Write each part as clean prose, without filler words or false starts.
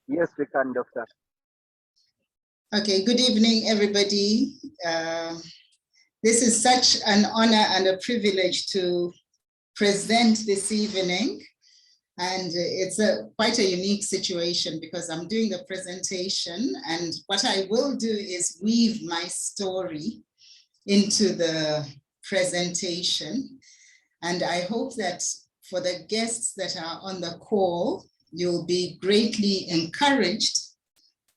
Yes, we can, Doctor. Okay, good evening, everybody. This is such an honor and a privilege to present this evening. And it's quite a unique situation because I'm doing the presentation, and what I will do is weave my story into the presentation. And I hope that for the guests that are on the call, you'll be greatly encouraged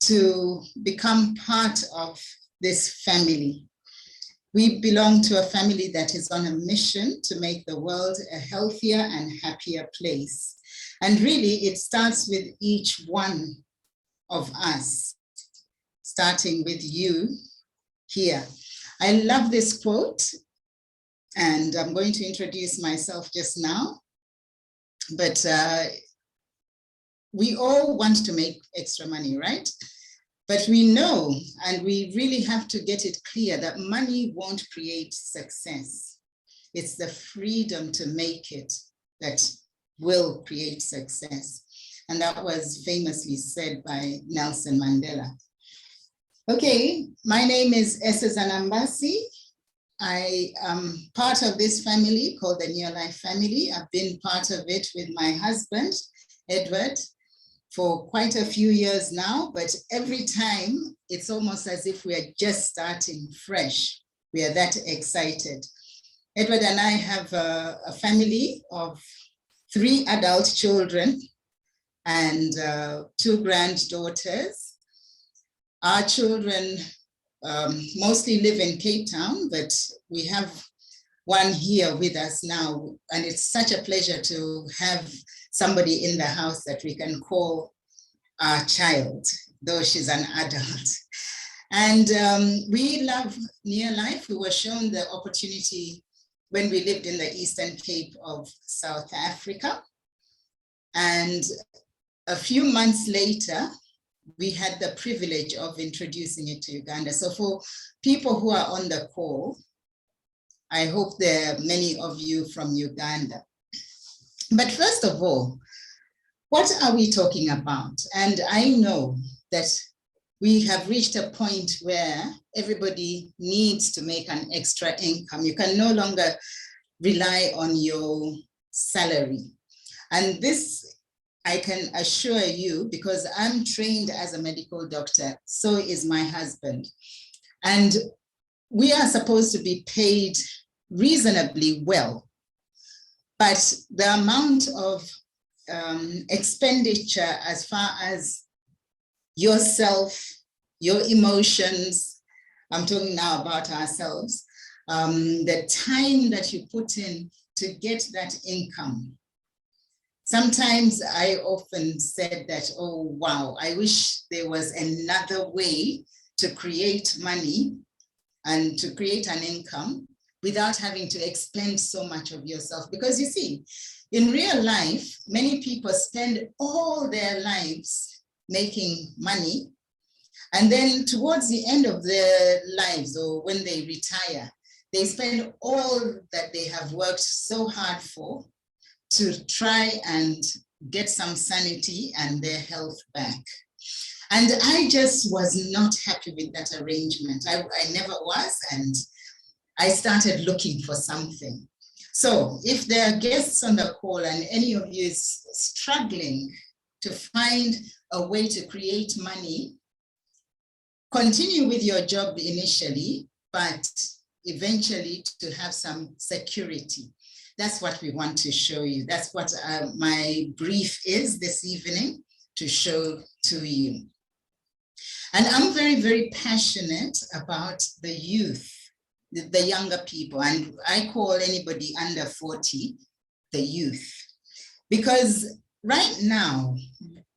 to become part of this family. We belong to a family that is on a mission to make the world a healthier and happier place. And really, it starts with each one of us, starting with you here. I love this quote, and I'm going to introduce myself just now, but we all want to make extra money, right? But we know, and we really have to get it clear, that money won't create success. It's the freedom to make it that will create success. And that was famously said by Nelson Mandela. Okay, my name is Esezza Nambassi. I am part of this family called the Neolife family. I've been part of it with my husband, Edward, for quite a few years now, but every time it's almost as if we are just starting fresh. We are that excited. Edward and I have a family of 3 adult children and 2 granddaughters. Our children mostly live in Cape Town, but we have one here with us now, and it's such a pleasure to have somebody in the house that we can call our child, though she's an adult. And we love Neolife. We were shown the opportunity when we lived in the Eastern Cape of South Africa. And a few months later, we had the privilege of introducing it to Uganda. So for people who are on the call, I hope there are many of you from Uganda. But first of all, what are we talking about? And I know that we have reached a point where everybody needs to make an extra income. You can no longer rely on your salary. And this, I can assure you, because I'm trained as a medical doctor, so is my husband. And we are supposed to be paid reasonably well. But the amount of expenditure as far as yourself, your emotions, I'm talking now about ourselves, the time that you put in to get that income. Sometimes I often said that, oh, wow, I wish there was another way to create money and to create an income without having to expend so much of yourself. Because you see, in real life, many people spend all their lives making money. And then towards the end of their lives, or when they retire, they spend all that they have worked so hard for to try and get some sanity and their health back. And I just was not happy with that arrangement. I never was, and I started looking for something. So if there are guests on the call and any of you is struggling to find a way to create money, continue with your job initially, but eventually to have some security. That's what we want to show you. That's what my brief is this evening, to show to you. And I'm very, very passionate about the youth, the younger people, and I call anybody under 40 the youth, because right now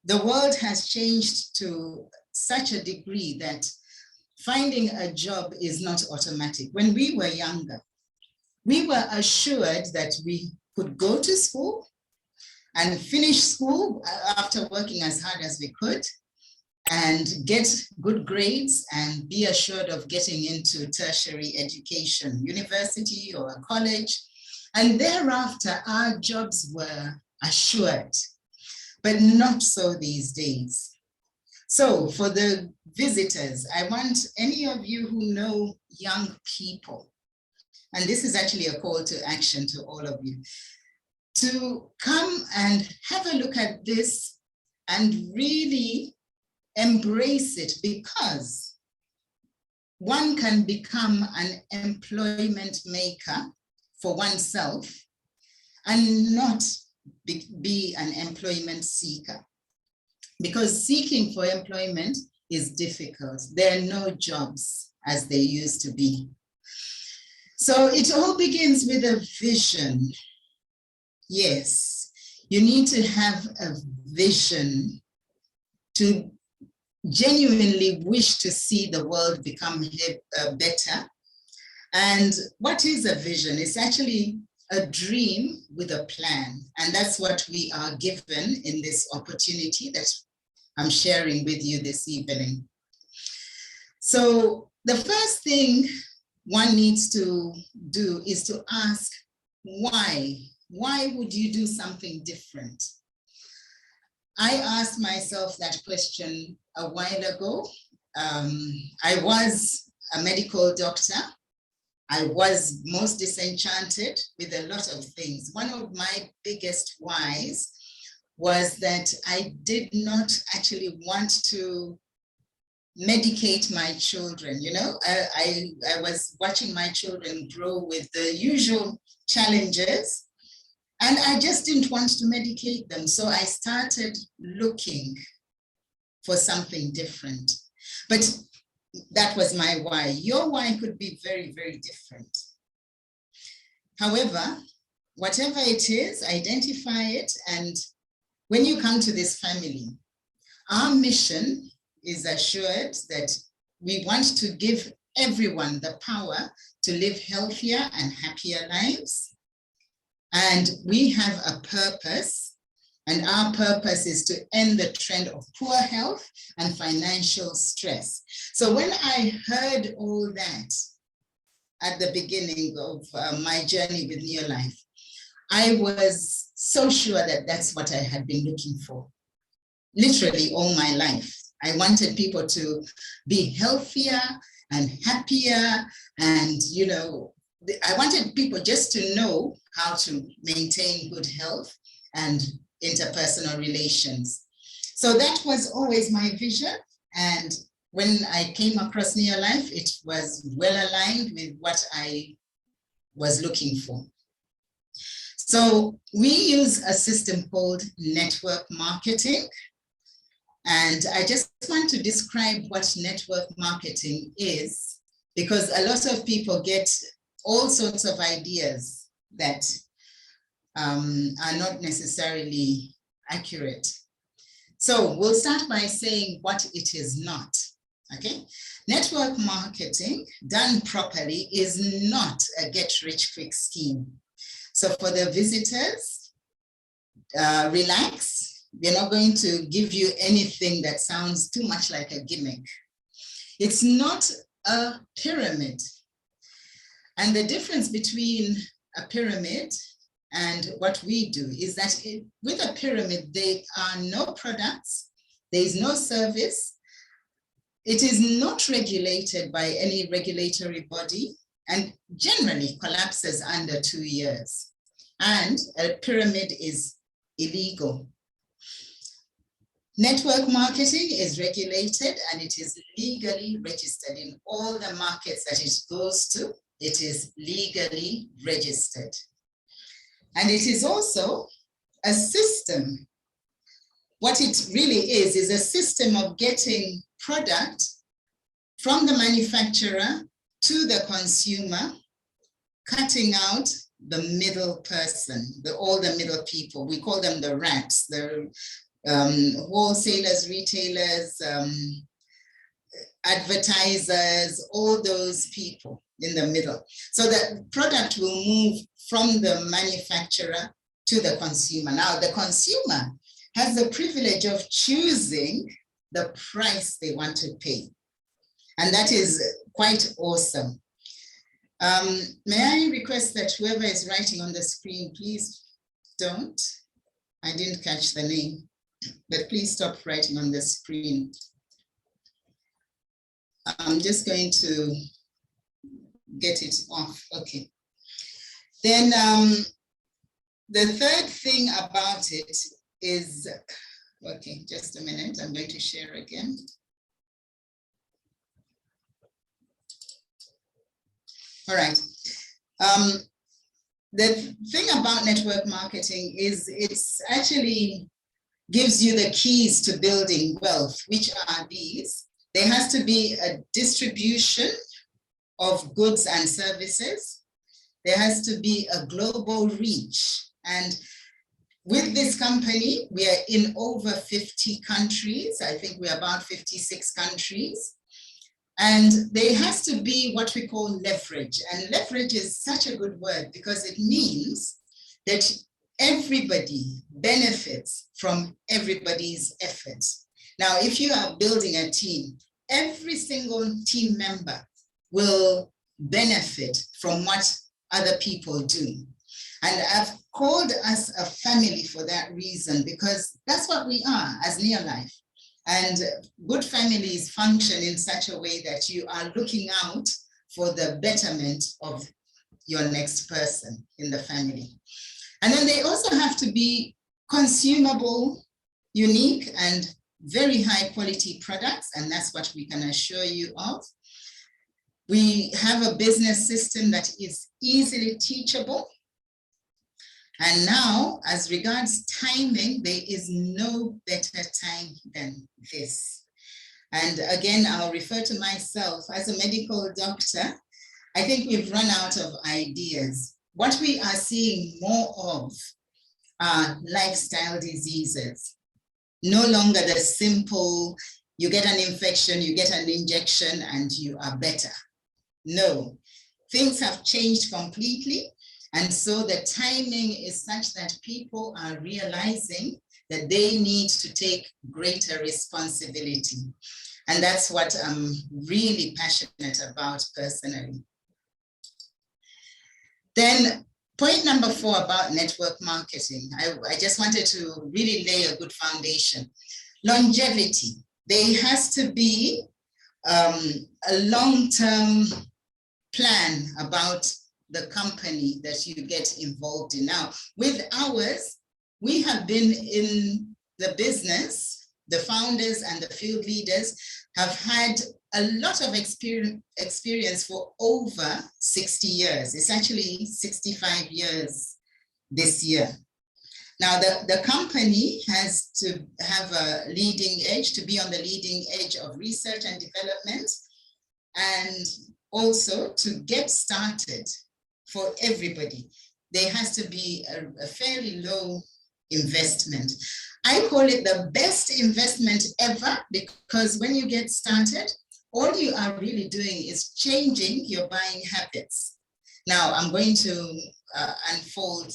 the world has changed to such a degree that finding a job is not automatic. When we were younger, we were assured that we could go to school and finish school after working as hard as we could and get good grades and be assured of getting into tertiary education, university or college. And thereafter, our jobs were assured, but not so these days. So for the visitors, I want any of you who know young people, and this is actually a call to action to all of you, to come and have a look at this and really embrace it, because one can become an employment maker for oneself and not be an employment seeker. Because seeking for employment is difficult. There are no jobs as they used to be. So it all begins with a vision. Yes, you need to have a vision to genuinely wish to see the world become better. And what is a vision? It's actually a dream with a plan. And that's what we are given in this opportunity that I'm sharing with you this evening. So the first thing one needs to do is to ask, why? Why would you do something different? I asked myself that question a while ago. I was a medical doctor. I was most disenchanted with a lot of things. One of my biggest whys was that I did not actually want to medicate my children. You know, I was watching my children grow with the usual challenges, and I just didn't want to medicate them. So I started looking for something different. But that was my why. Your why could be very, very different. However, whatever it is, identify it. And when you come to this family, our mission is assured that we want to give everyone the power to live healthier and happier lives. And we have a purpose, and our purpose is to end the trend of poor health and financial stress. So when I heard all that at the beginning of my journey with Neolife, I was so sure that that's what I had been looking for, literally all my life. I wanted people to be healthier and happier, and, you know, I wanted people just to know how to maintain good health and interpersonal relations. So that was always my vision. And when I came across Neolife, it was well aligned with what I was looking for. So we use a system called network marketing. And I just want to describe what network marketing is, because a lot of people get all sorts of ideas that are not necessarily accurate. So we'll start by saying what it is not, okay? Network marketing done properly is not a get-rich-quick scheme. So for the visitors, relax. We're not going to give you anything that sounds too much like a gimmick. It's not a pyramid. And the difference between a pyramid and what we do is that with a pyramid, there are no products, there is no service, it is not regulated by any regulatory body, and generally collapses under 2 years. And a pyramid is illegal. Network marketing is regulated and it is legally registered in all the markets that it goes to. It is legally registered. And it is also a system. What it really is a system of getting product from the manufacturer to the consumer, cutting out the middle person, all the middle people. We call them the rats, the wholesalers, retailers, advertisers, all those people in the middle. So the product will move from the manufacturer to the consumer. Now, the consumer has the privilege of choosing the price they want to pay. And that is quite awesome. May I request that whoever is writing on the screen, please don't. I didn't catch the name, but please stop writing on the screen. I'm just going to get it off. Okay. Then the third thing about it is, okay, just a minute. I'm going to share again. All right. The thing about network marketing is it's actually gives you the keys to building wealth, which are these. There has to be a distribution of goods and services. There has to be a global reach. And with this company, we are in over 50 countries. I think we're about 56 countries. And there has to be what we call leverage. And leverage is such a good word because it means that everybody benefits from everybody's efforts. Now, if you are building a team, every single team member will benefit from what other people do. And I've called us a family for that reason, because that's what we are as Neolife. And good families function in such a way that you are looking out for the betterment of your next person in the family. And then they also have to be consumable, unique, and very high quality products. And that's what we can assure you of. We have a business system that is easily teachable. And now, as regards timing, there is no better time than this. And again, I'll refer to myself as a medical doctor. I think we've run out of ideas. What we are seeing more of are lifestyle diseases. No longer the simple, you get an infection, you get an injection, and you are better. No, things have changed completely. And so the timing is such that people are realizing that they need to take greater responsibility. And that's what I'm really passionate about personally. Then point number 4 about network marketing. I just wanted to really lay a good foundation. Longevity. There has to be a long-term plan about the company that you get involved in. Now, with ours, we have been in the business, the founders and the field leaders have had a lot of experience for over 60 years. It's actually 65 years this year. Now, the company has to have a leading edge, to be on the leading edge of research and development, and also to get started. For everybody, there has to be a fairly low investment. I call it the best investment ever, because when you get started, all you are really doing is changing your buying habits. Now, I'm going to unfold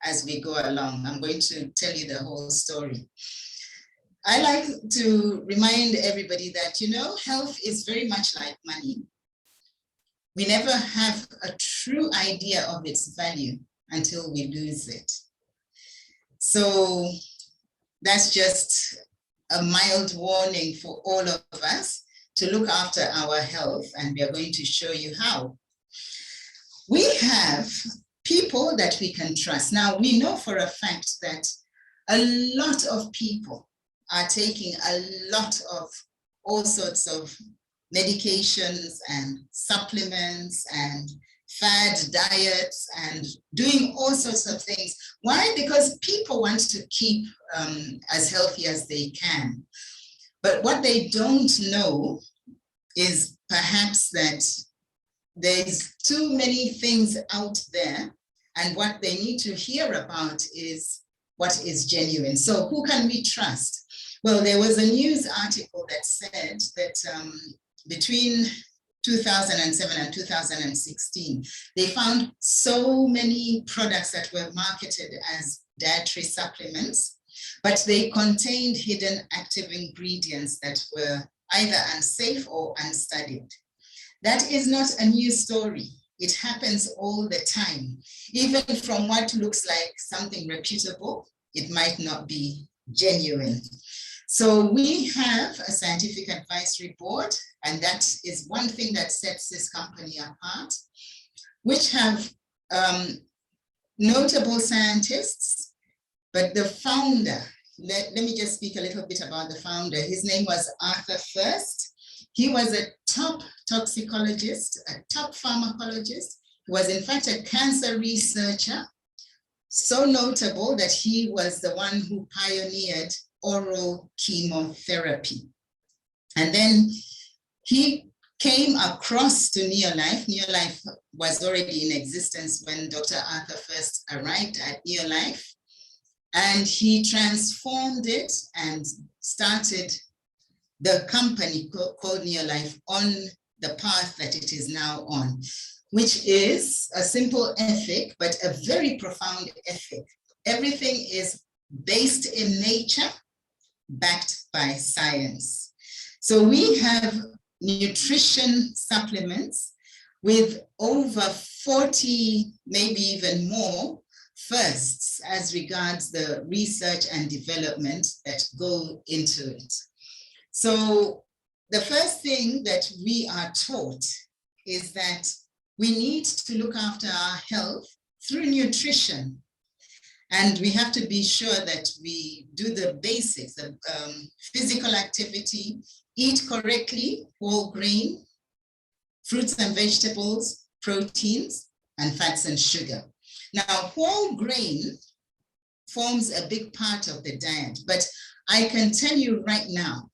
as we go along. I'm going to tell you the whole story. I like to remind everybody that, you know, health is very much like money. We never have a true idea of its value until we lose it. So that's just a mild warning for all of us to look after our health, and we are going to show you how. We have people that we can trust. Now, we know for a fact that a lot of people are taking a lot of all sorts of medications and supplements and fad diets and doing all sorts of things. Why? Because people want to keep as healthy as they can. But what they don't know is perhaps that there's too many things out there, and what they need to hear about is what is genuine. So who can we trust? Well, there was a news article that said that between 2007 and 2016, they found so many products that were marketed as dietary supplements, but they contained hidden active ingredients that were either unsafe or unstudied. That is not a new story. It happens all the time. Even from what looks like something reputable, it might not be genuine. So we have a scientific advisory board, and that is one thing that sets this company apart, which have notable scientists, but the founder, let me just speak a little bit about the founder. His name was Arthur First. He was a top toxicologist, a top pharmacologist. He was in fact a cancer researcher, so notable that he was the one who pioneered oral chemotherapy. And then he came across to Neolife. Neolife was already in existence when Dr. Arthur First arrived at Neolife, and he transformed it and started the company called Neolife on the path that it is now on, which is a simple ethic, but a very profound ethic. Everything is based in nature, backed by science. So we have nutrition supplements with over 40, maybe even more, firsts as regards the research and development that go into it. So the first thing that we are taught is that we need to look after our health through nutrition. And we have to be sure that we do the basics of physical activity, eat correctly, whole grain, fruits and vegetables, proteins, and fats and sugar. Now, whole grain forms a big part of the diet, but I can tell you right now,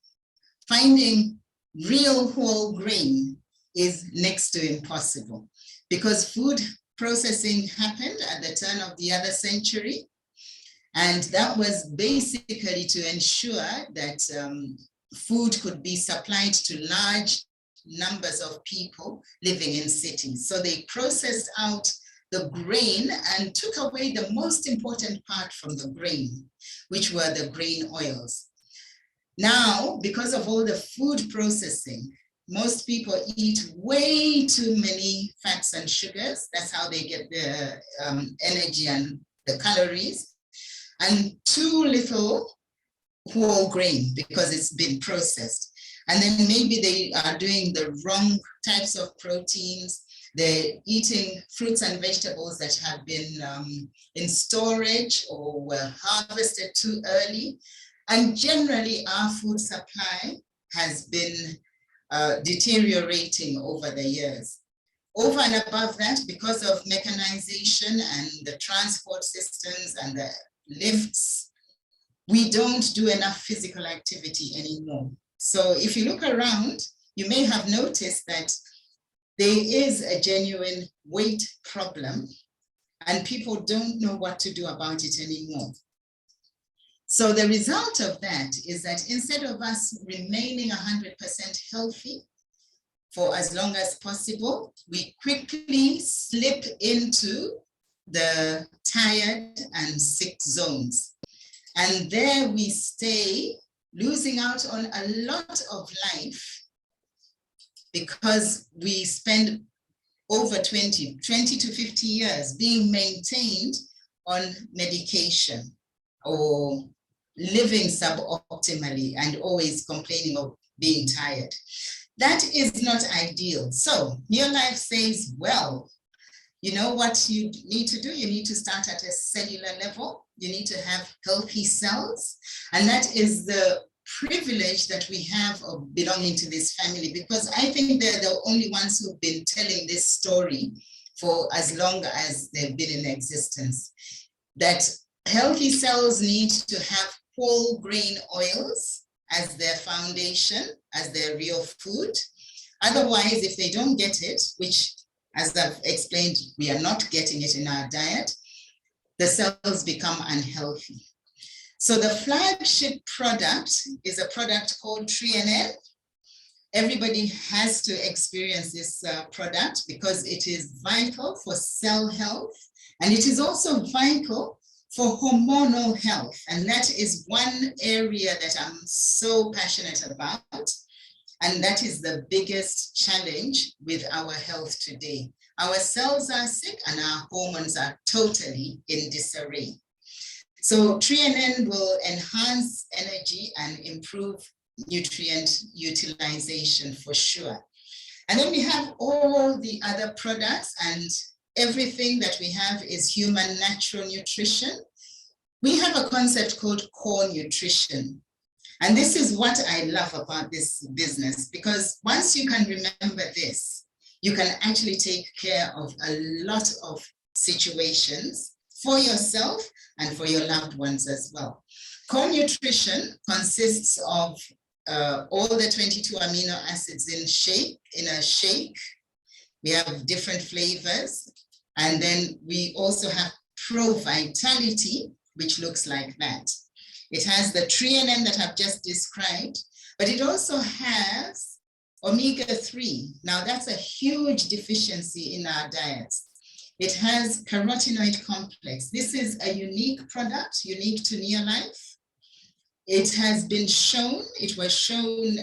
finding real whole grain is next to impossible, because food processing happened at the turn of the other century. And that was basically to ensure that food could be supplied to large numbers of people living in cities. So they processed out the grain and took away the most important part from the grain, which were the grain oils. Now, because of all the food processing, most people eat way too many fats and sugars. That's how they get the energy and the calories, and too little whole grain because it's been processed. And then maybe they are doing the wrong types of proteins. They're eating fruits and vegetables that have been in storage or were harvested too early. And generally, our food supply has been deteriorating over the years. Over and above that, because of mechanization and the transport systems and the lifts, we don't do enough physical activity anymore. So if you look around, you may have noticed that there is a genuine weight problem and people don't know what to do about it anymore. So the result of that is that instead of us remaining 100% healthy for as long as possible, we quickly slip into the tired and sick zones. And there we stay, losing out on a lot of life because we spend over 20 to 50 years being maintained on medication or living suboptimally and always complaining of being tired. That is not ideal. So Neolife says, well, you know what you need to do? You need to start at a cellular level. You need to have healthy cells. And that is the privilege that we have of belonging to this family, because I think they're the only ones who've been telling this story for as long as they've been in existence. That healthy cells need to have whole grain oils as their foundation, as their real food. Otherwise, if they don't get it, which as I've explained, we are not getting it in our diet, the cells become unhealthy. So the flagship product is a product called TreeNN. Everybody has to experience this product because it is vital for cell health, and it is also vital for hormonal health. And that is one area that I'm so passionate about. And that is the biggest challenge with our health today. Our cells are sick and our hormones are totally in disarray. So TreeNN will enhance energy and improve nutrient utilization for sure. And then we have all the other products, and everything that we have is human natural nutrition. We have a concept called core nutrition. And this is what I love about this business, because once you can remember this, you can actually take care of a lot of situations for yourself and for your loved ones as well. Core nutrition consists of all the 22 amino acids in a shake. We have different flavors. And then we also have Pro Vitality, which looks like that. It has the TreeNN that I've just described, but it also has omega-3. Now that's a huge deficiency in our diets. It has carotenoid complex. This is a unique product, unique to Neolife. It has been shown, it was shown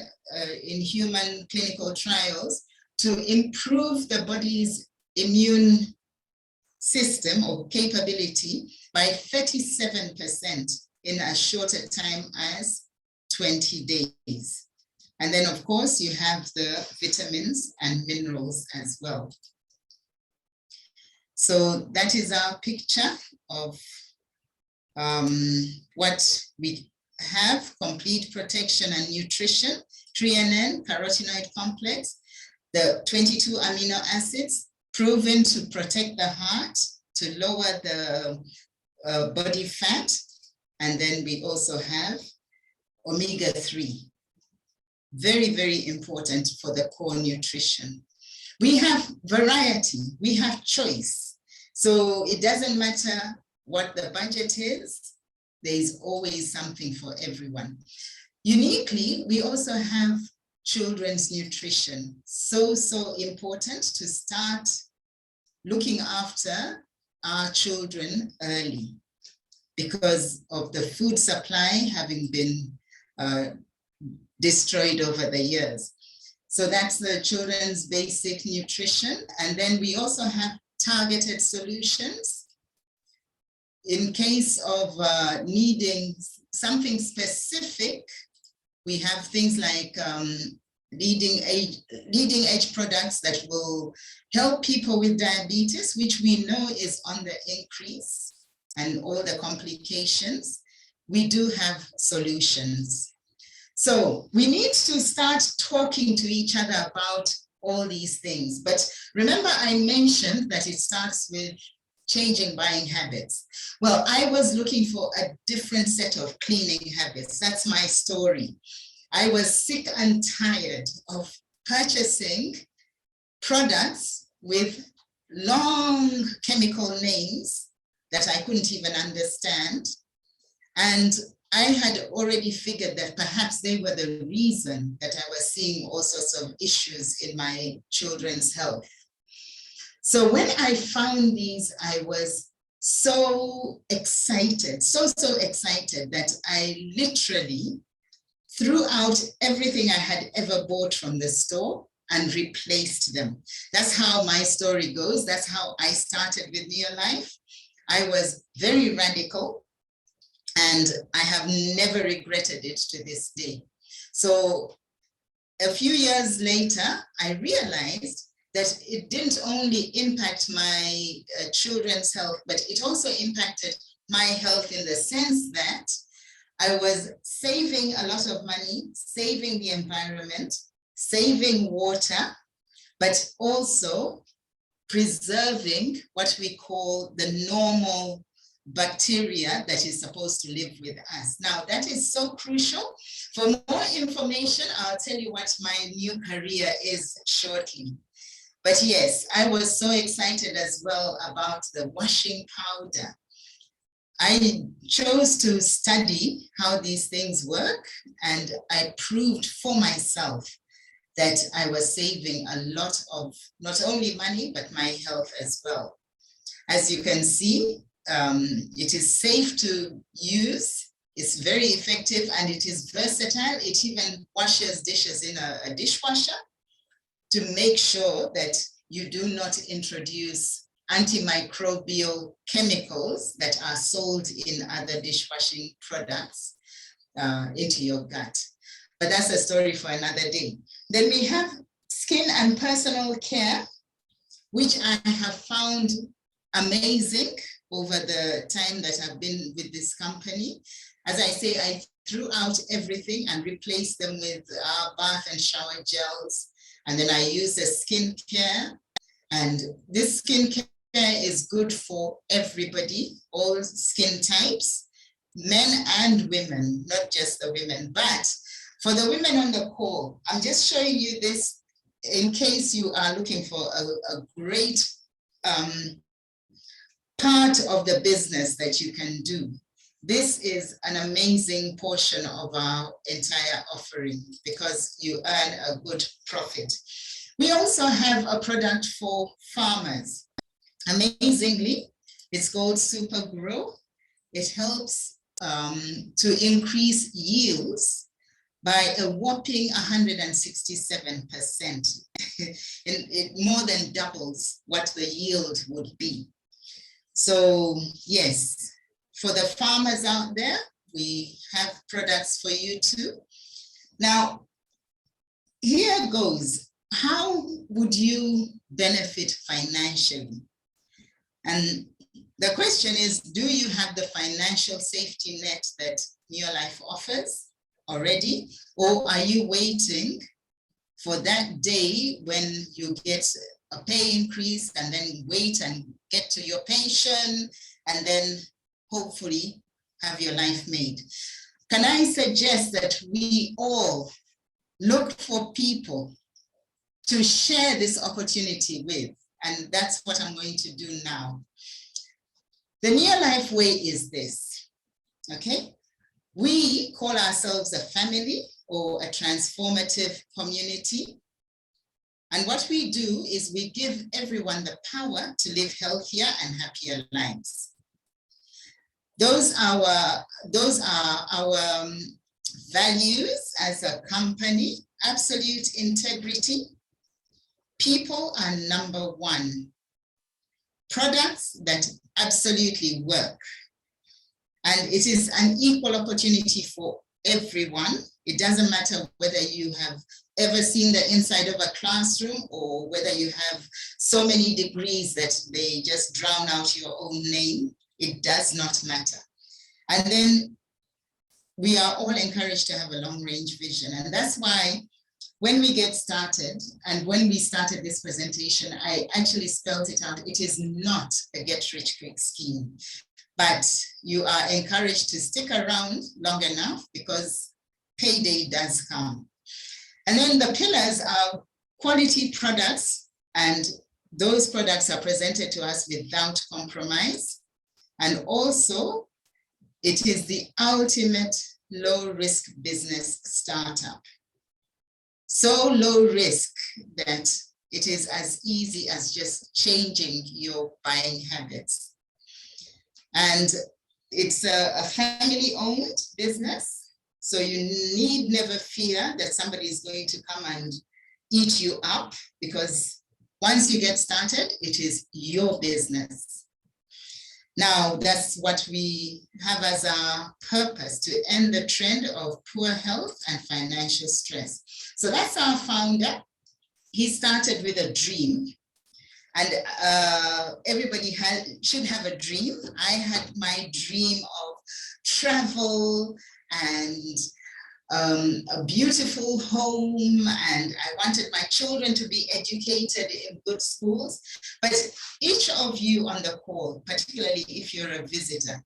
in human clinical trials to improve the body's immune system or capability by 37% in as short a time as 20 days. And then of course you have the vitamins and minerals as well. So that is our picture of what we have: complete protection and nutrition, TreeNN, carotenoid complex, the 22 amino acids, proven to protect the heart, to lower the body fat. And then we also have omega-3. Very, very important for the core nutrition. We have variety, we have choice. So it doesn't matter what the budget is, there is always something for everyone. Uniquely, we also have children's nutrition. So important to start looking after our children early because of the food supply having been destroyed over the years. So that's the children's basic nutrition. And then we also have targeted solutions. In case of needing something specific, we have things like leading edge products that will help people with diabetes, which we know is on the increase, and all the complications. We do have solutions. So we need to start talking to each other about all these things. But remember, I mentioned that it starts with changing buying habits. Well, I was looking for a different set of cleaning habits. That's my story. I was sick and tired of purchasing products with long chemical names that I couldn't even understand. And I had already figured that perhaps they were the reason that I was seeing all sorts of issues in my children's health. So when I found these, I was so excited, so excited that I literally threw out everything I had ever bought from the store and replaced them. That's how my story goes. That's how I started with Neolife. I was very radical, and I have never regretted it to this day. So a few years later, I realized that it didn't only impact my children's health, but it also impacted my health in the sense that I was saving a lot of money, saving the environment, saving water, but also preserving what we call the normal bacteria that is supposed to live with us. Now, that is so crucial. For more information, I'll tell you what my new career is shortly. But yes, I was so excited as well about the washing powder. I chose to study how these things work, and I proved for myself that I was saving a lot of not only money, but my health as well. As you can see, it is safe to use, it's very effective, and it is versatile. It even washes dishes in a dishwasher to make sure that you do not introduce antimicrobial chemicals that are sold in other dishwashing products into your gut. But that's a story for another day. Then we have skin and personal care, which I have found amazing over the time that I've been with this company. As I say, I threw out everything and replaced them with bath and shower gels. And then I use the skin care. And this skin care is good for everybody, all skin types, men and women, not just the women. But for the women on the call, I'm just showing you this in case you are looking for a great part of the business that you can do. This is an amazing portion of our entire offering because you earn a good profit. We also have a product for farmers. Amazingly, it's called Super Grow. It helps to increase yields by a whopping 167%. It more than doubles what the yield would be. So yes, for the farmers out there, we have products for you too. Now, here goes. How would you benefit financially? And the question is, do you have the financial safety net that Neolife offers already? Or are you waiting for that day when you get a pay increase and then wait and get to your pension and then hopefully have your life made? Can I suggest that we all look for people to share this opportunity with? And that's what I'm going to do now. The Neolife way is this, okay? We call ourselves a family or a transformative community. And what we do is we give everyone the power to live healthier and happier lives. Those are our values as a company: absolute integrity. People are number one. Products that absolutely work. And it is an equal opportunity for everyone. It doesn't matter whether you have ever seen the inside of a classroom or whether you have so many degrees that they just drown out your own name. It does not matter. And then we are all encouraged to have a long-range vision. And that's why when we get started, and when we started this presentation, I actually spelled it out. It is not a get-rich-quick scheme, but you are encouraged to stick around long enough because payday does come. And then the pillars are quality products, and those products are presented to us without compromise. And also, it is the ultimate low-risk business startup. So low risk that it is as easy as just changing your buying habits. And it's a family-owned business, so you need never fear that somebody is going to come and eat you up, because once you get started, it is your business. Now, that's what we have as our purpose, to end the trend of poor health and financial stress. So that's our founder. He started with a dream, and everybody should have a dream. I had my dream of travel and a beautiful home, and I wanted my children to be educated in good schools. But each of you on the call, particularly if you're a visitor,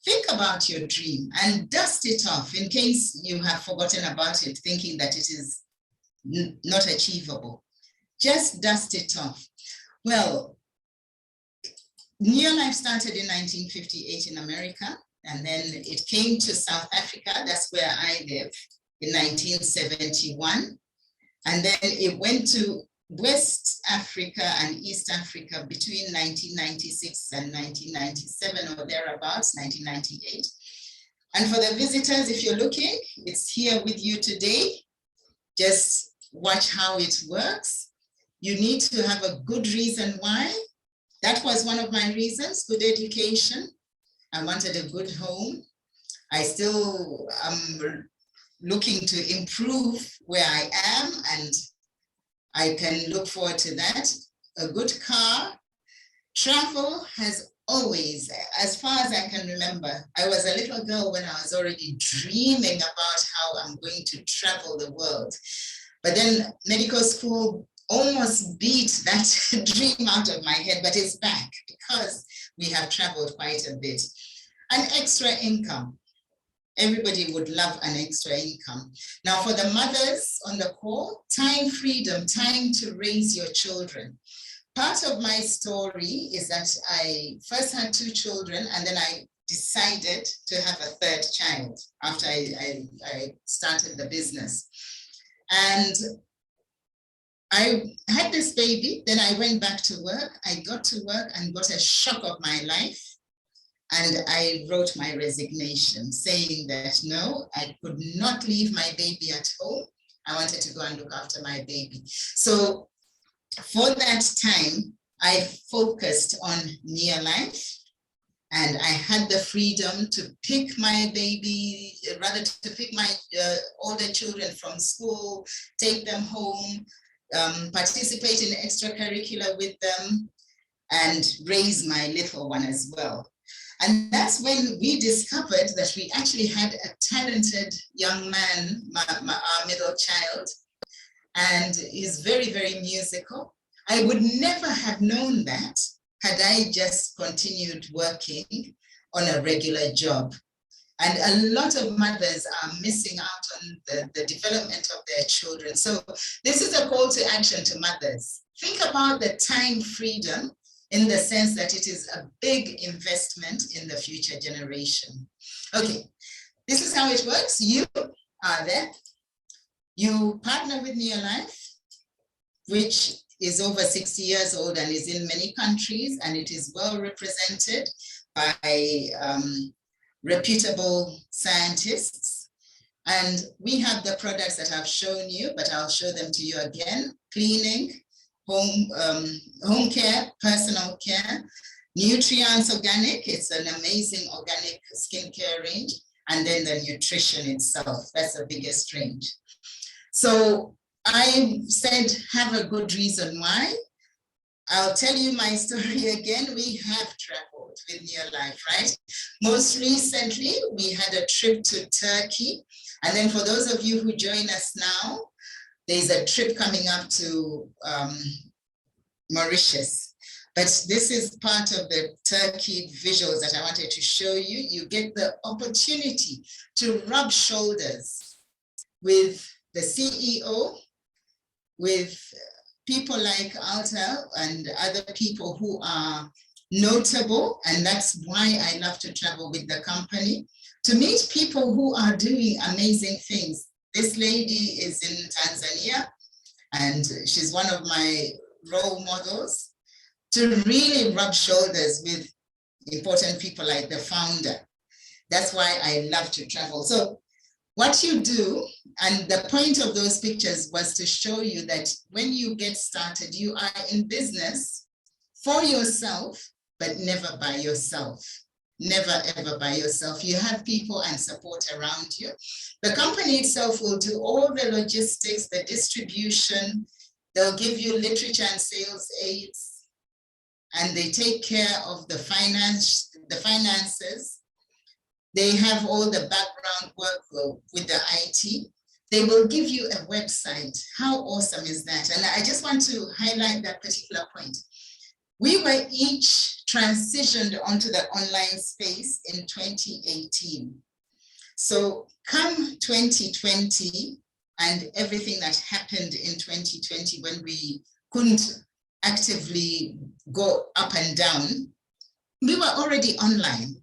think about your dream and dust it off in case you have forgotten about it, thinking that it is not achievable. Just dust it off. Well, Neolife started in 1958 in America, and then it came to South Africa. That's where I live, in 1971. And then it went to West Africa and East Africa between 1996 and 1997 or thereabouts, 1998. And for the visitors, if you're looking, it's here with you today. Just watch how it works. You need to have a good reason why. That was one of my reasons, good education. I wanted a good home. I still am looking to improve where I am, and I can look forward to that. A good car. Travel has always, as far as I can remember, I was a little girl when I was already dreaming about how I'm going to travel the world. But then medical school almost beat that dream out of my head, but it's back because we have traveled quite a bit. An extra income. Everybody would love an extra income. Now, for the mothers on the call, time freedom, time to raise your children. Part of my story is that I first had 2 children, and then I decided to have a 3rd child after I started the business. And I had this baby, then I went back to work. I got to work and got a shock of my life. And I wrote my resignation saying that, no, I could not leave my baby at home. I wanted to go and look after my baby. So for that time, I focused on Neolife, and I had the freedom to pick my baby, rather to pick my older children from school, take them home, participate in extracurricular with them, and raise my little one as well. And that's when we discovered that we actually had a talented young man, our middle child, and he's very, very musical. I would never have known that had I just continued working on a regular job. And a lot of mothers are missing out on the development of their children. So this is a call to action to mothers. Think about the time freedom in the sense that it is a big investment in the future generation. Okay, this is how it works. You are there. You partner with Neolife, which is over 60 years old and is in many countries, and it is well represented by reputable scientists. And we have the products that I've shown you, but I'll show them to you again. Cleaning, home care, personal care, Nutrients Organic, it's an amazing organic skincare range, and then the nutrition itself, that's the biggest range. So I said, have a good reason why. I'll tell you my story again. We have traveled with Neolife, right? Most recently, we had a trip to Turkey. And then for those of you who join us now, there's a trip coming up to Mauritius. But this is part of the Turkey visuals that I wanted to show you. You get the opportunity to rub shoulders with the CEO, with people like Alta and other people who are notable. And that's why I love to travel with the company, to meet people who are doing amazing things. This lady is in Tanzania, and she's one of my role models, to really rub shoulders with important people like the founder. That's why I love to travel. So what you do, and the point of those pictures was to show you that when you get started, you are in business for yourself, but never by yourself. Never, ever by yourself. You have people and support around you. The company itself will do all the logistics, the distribution. They'll give you literature and sales aids, and they take care of the finances. They have all the background work with the IT. They will give you a website. How awesome is that? And I just want to highlight that particular point. We were each transitioned onto the online space in 2018. So come 2020 and everything that happened in 2020 when we couldn't actively go up and down, we were already online.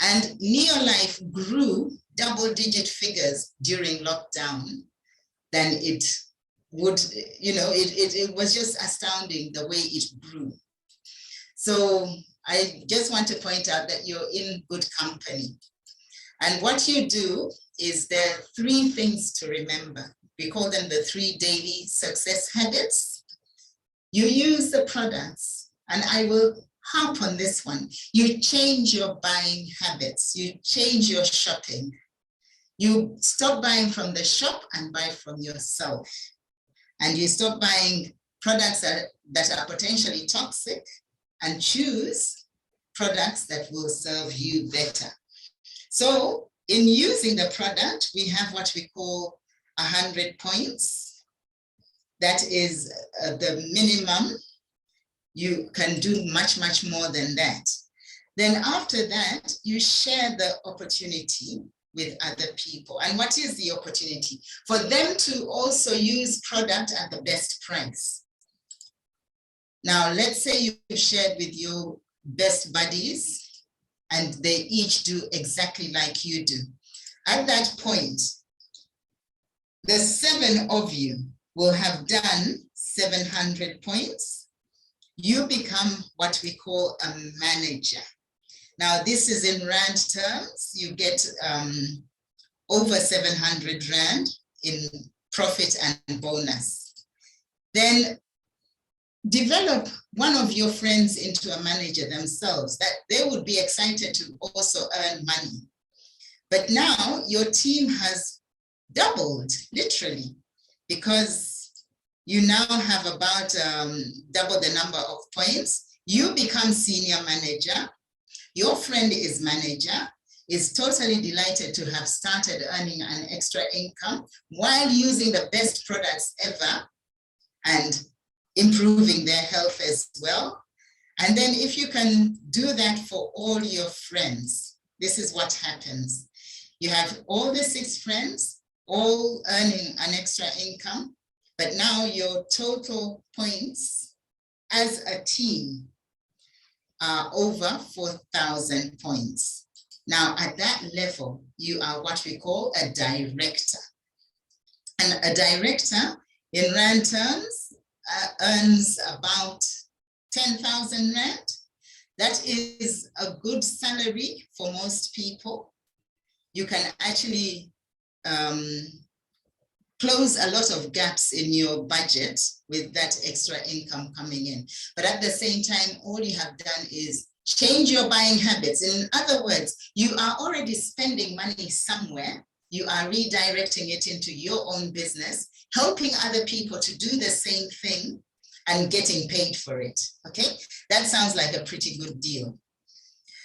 And Neolife grew double-digit figures during lockdown. Then it would, it was just astounding the way it grew. So I just want to point out that you're in good company. And what you do is there are 3 things to remember. We call them the 3 daily success habits. You use the products, and I will harp on this one. You change your buying habits. You change your shopping. You stop buying from the shop and buy from yourself. And you stop buying products that are potentially toxic and choose products that will serve you better. So in using the product, we have what we call 100 points. That is the minimum. You can do much, much more than that. Then after that, you share the opportunity with other people. And what is the opportunity? For them to also use product at the best price. Now, let's say you've shared with your best buddies and they each do exactly like you do. At that point, the 7 of you will have done 700 points. You become what we call a manager. Now, this is in Rand terms. You get over 700 Rand in profit and bonus. Then develop one of your friends into a manager themselves, that they would be excited to also earn money. But now your team has doubled, literally, because you now have about double the number of points. You become senior manager. Your friend is manager, is totally delighted to have started earning an extra income while using the best products ever and improving their health as well. And then if you can do that for all your friends, this is what happens. You have all the 6 friends, all earning an extra income, but now your total points as a team are over 4,000 points. Now, at that level, you are what we call a director. And a director, in Rand terms, earns about 10,000 Rand. That is a good salary for most people. You can actually close a lot of gaps in your budget with that extra income coming in. But at the same time, all you have done is change your buying habits. In other words, you are already spending money somewhere. You are redirecting it into your own business, helping other people to do the same thing and getting paid for it, okay? That sounds like a pretty good deal.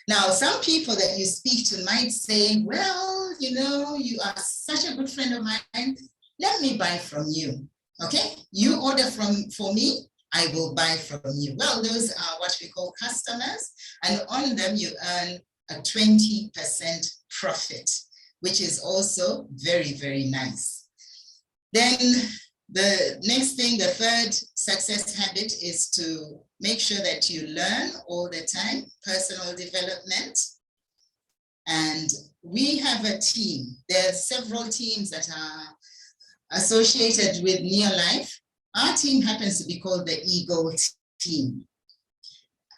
Now, some people that you speak to might say, well, you know, you are such a good friend of mine. Let me buy from you, okay? You order for me, I will buy from you. Well, those are what we call customers, and on them you earn a 20% profit, which is also very, very nice. Then the next thing, the third success habit, is to make sure that you learn all the time, personal development. And we have a team. There are several teams that are associated with Neolife. Our team happens to be called the Eagle team.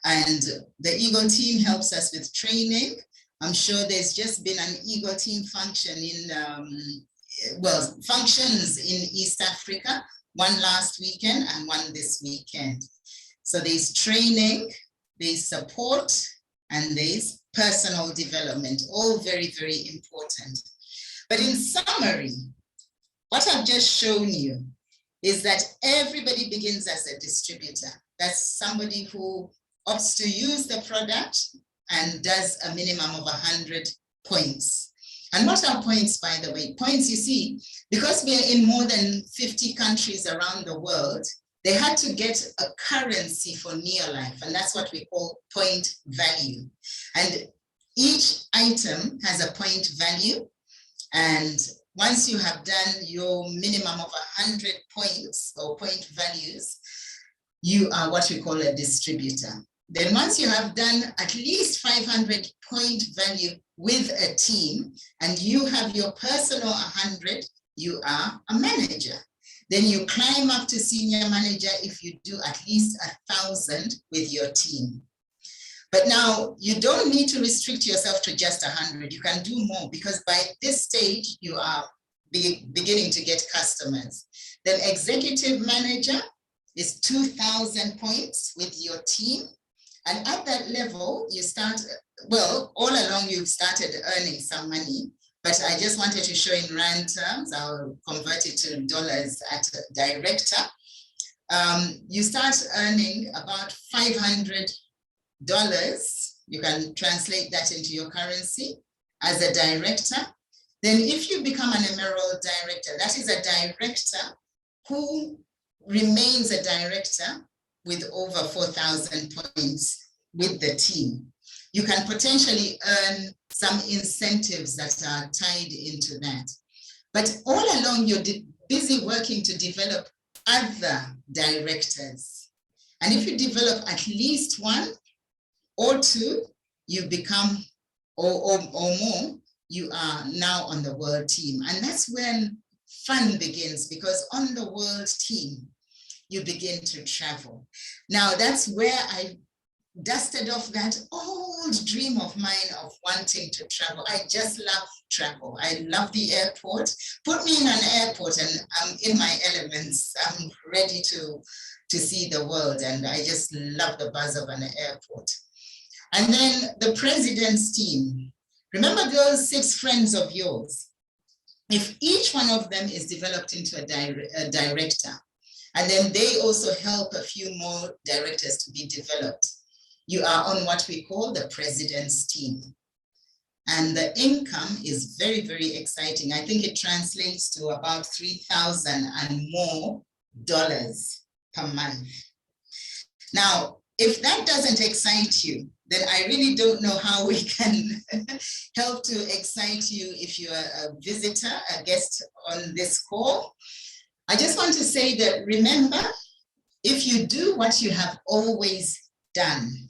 And the Eagle team helps us with training. I'm sure there's just been an Eagle team function in, functions in East Africa, one last weekend and one this weekend. So there's training, there's support, and there's personal development, all very, very important. But in summary, what I've just shown you is that everybody begins as a distributor. That's somebody who opts to use the product and does a minimum of 100 points. And what are points, by the way? Points, you see, because we are in more than 50 countries around the world, they had to get a currency for Neolife, and that's what we call point value. And each item has a point value, and once you have done your minimum of 100 points or point values, you are what we call a distributor. Then once you have done at least 500 point value with a team and you have your personal 100, you are a manager. Then you climb up to senior manager if you do at least 1,000 with your team. But now you don't need to restrict yourself to just 100. You can do more, because by this stage you are beginning to get customers. Then executive manager is 2,000 points with your team. And at that level, you start, well, all along you've started earning some money, but I just wanted to show in rand terms, I'll convert it to dollars at director. You start earning about $500. You can translate that into your currency as a director. Then if you become an emerald director, that is a director who remains a director with over 4,000 points with the team. You can potentially earn some incentives that are tied into that. But all along, you're busy working to develop other directors. And if you develop at least one or two, you become, or more, you are now on the world team. And that's when fun begins, because on the world team, you begin to travel. Now, that's where I dusted off that old dream of mine of wanting to travel. I just love travel. I love the airport. Put me in an airport and I'm in my elements. I'm ready to see the world, and I just love the buzz of an airport. And then the president's team. Remember those 6 friends of yours? If each one of them is developed into a director, and then they also help a few more directors to be developed, you are on what we call the president's team. And the income is very, very exciting. I think it translates to about $3,000 and more per month. Now, if that doesn't excite you, then I really don't know how we can help to excite you if you're a visitor, a guest on this call. I just want to say that, remember, if you do what you have always done,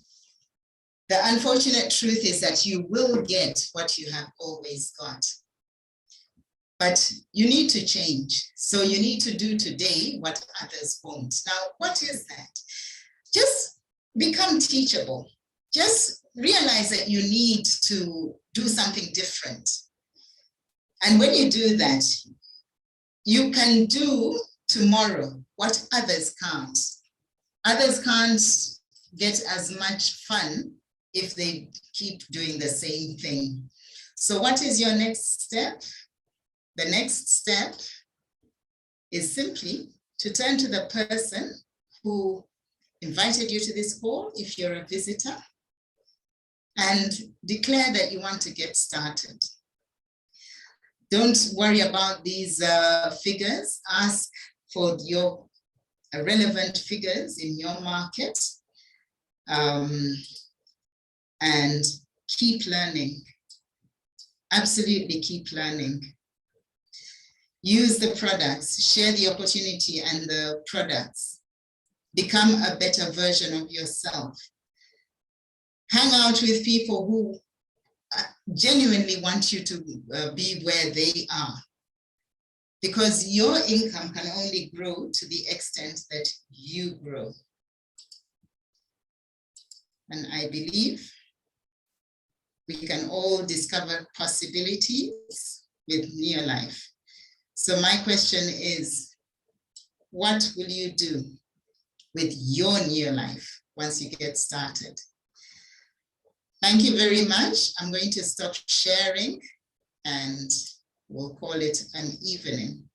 the unfortunate truth is that you will get what you have always got. But you need to change. So you need to do today what others won't. Now, what is that? Just become teachable. Just realize that you need to do something different. And when you do that, you can do tomorrow what others can't. Others can't get as much fun if they keep doing the same thing. So what is your next step? The next step is simply to turn to the person who invited you to this call, if you're a visitor, and declare that you want to get started. Don't worry about these figures. Ask for your relevant figures in your market, and keep learning. Absolutely keep learning. Use the products, share the opportunity and the products. Become a better version of yourself. Hang out with people who genuinely want you to be where they are. Because your income can only grow to the extent that you grow. And I believe we can all discover possibilities with Neolife. So my question is, what will you do with your Neolife once you get started? Thank you very much. I'm going to stop sharing and we'll call it an evening.